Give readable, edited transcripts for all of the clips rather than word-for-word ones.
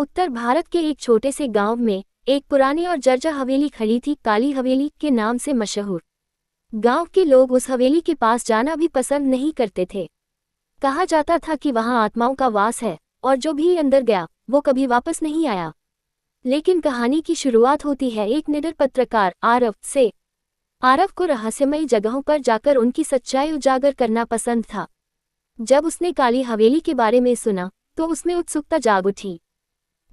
उत्तर भारत के एक छोटे से गांव में एक पुरानी और जर्जर हवेली खड़ी थी, काली हवेली के नाम से मशहूर। गांव के लोग उस हवेली के पास जाना भी पसंद नहीं करते थे। कहा जाता था कि वहां आत्माओं का वास है और जो भी अंदर गया वो कभी वापस नहीं आया। लेकिन कहानी की शुरुआत होती है एक निडर पत्रकार आरव से। आरव को रहस्यमयी जगहों पर जाकर उनकी सच्चाई उजागर करना पसंद था। जब उसने काली हवेली के बारे में सुना तो उसमें उत्सुकता जाग उठी।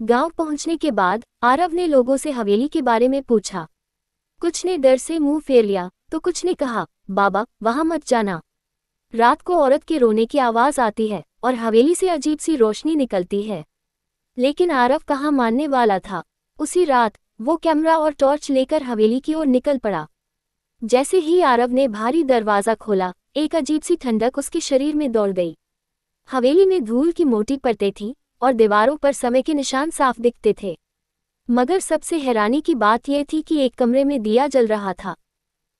गांव पहुंचने के बाद आरव ने लोगों से हवेली के बारे में पूछा। कुछ ने डर से मुंह फेर लिया तो कुछ ने कहा, बाबा वहां मत जाना। रात को औरत के रोने की आवाज आती है और हवेली से अजीब सी रोशनी निकलती है। लेकिन आरव कहाँ मानने वाला था। उसी रात वो कैमरा और टॉर्च लेकर हवेली की ओर निकल पड़ा। जैसे ही आरव ने भारी दरवाजा खोला, एक अजीब सी ठंडक उसके शरीर में दौड़ गई। हवेली में धूल की मोटी परतें थीं और दीवारों पर समय के निशान साफ दिखते थे। मगर सबसे हैरानी की बात यह थी कि एक कमरे में दिया जल रहा था।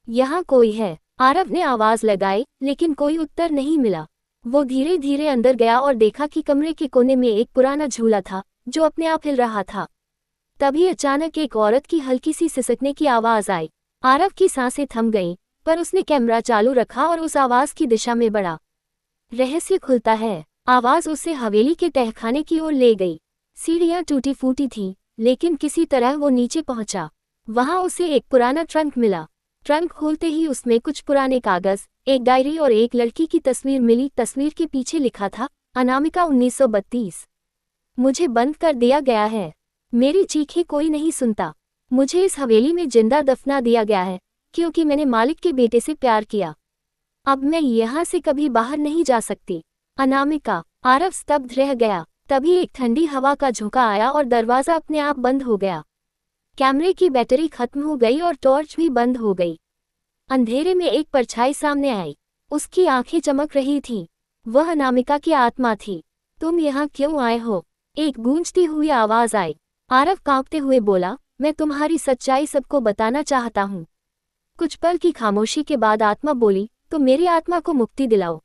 यहाँ कोई है, आरव ने आवाज लगाई, लेकिन कोई उत्तर नहीं मिला। वो धीरे धीरे अंदर गया और देखा कि कमरे के कोने में एक पुराना झूला था जो अपने आप हिल रहा था। तभी अचानक एक औरत की हल्की सी सिसकने की आवाज आई। आरव की सांसें थम गईं, पर उसने कैमरा चालू रखा और उस आवाज की दिशा में बढ़ा। रहस्य खुलता है। आवाज उसे हवेली के तहखाने की ओर ले गई। सीढ़ियां टूटी फूटी थीं, लेकिन किसी तरह वो नीचे पहुंचा। वहां उसे एक पुराना ट्रंक मिला। ट्रंक खोलते ही उसमें कुछ पुराने कागज, एक डायरी और एक लड़की की तस्वीर मिली। तस्वीर के पीछे लिखा था, अनामिका 1932। मुझे बंद कर दिया गया है। मेरी चीखें कोई नहीं सुनता। मुझे इस हवेली में जिंदा दफना दिया गया है क्योंकि मैंने मालिक के बेटे से प्यार किया। अब मैं यहाँ से कभी बाहर नहीं जा सकती। अनामिका। आरव स्तब्ध रह गया। तभी एक ठंडी हवा का झोंका आया और दरवाजा अपने आप बंद हो गया। कैमरे की बैटरी खत्म हो गई और टॉर्च भी बंद हो गई। अंधेरे में एक परछाई सामने आई। उसकी आंखें चमक रही थीं। वह अनामिका की आत्मा थी। तुम यहाँ क्यों आए हो? एक गूंजती हुई आवाज आई। आरव कांपते हुए बोला, मैं तुम्हारी सच्चाई सबको बताना चाहता हूँ। कुछ पल की खामोशी के बाद आत्मा बोली, तो मेरी आत्मा को मुक्ति दिलाओ।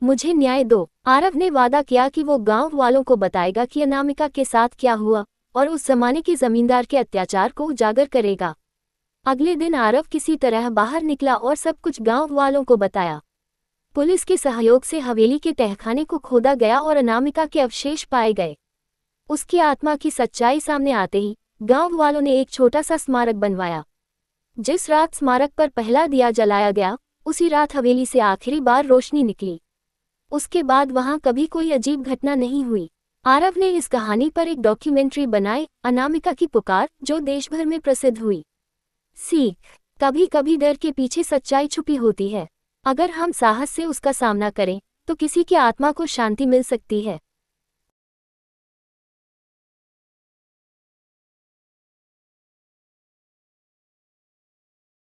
मुझे न्याय दो। आरव ने वादा किया कि वो गांव वालों को बताएगा कि अनामिका के साथ क्या हुआ और उस जमाने के जमींदार के अत्याचार को उजागर करेगा। अगले दिन आरव किसी तरह बाहर निकला और सब कुछ गांव वालों को बताया। पुलिस के सहयोग से हवेली के तहखाने को खोदा गया और अनामिका के अवशेष पाए गए। उसकी आत्मा की सच्चाई सामने आते ही गांव वालों ने एक छोटा सा स्मारक बनवाया। जिस रात स्मारक पर पहला दिया जलाया गया, उसी रात हवेली से आखिरी बार रोशनी निकली। उसके बाद वहां कभी कोई अजीब घटना नहीं हुई। आरव ने इस कहानी पर एक डॉक्यूमेंट्री बनाई, अनामिका की पुकार, जो देश भर में प्रसिद्ध हुई। सीख। कभी कभी डर के पीछे सच्चाई छुपी होती है। अगर हम साहस से उसका सामना करें तो किसी की आत्मा को शांति मिल सकती है।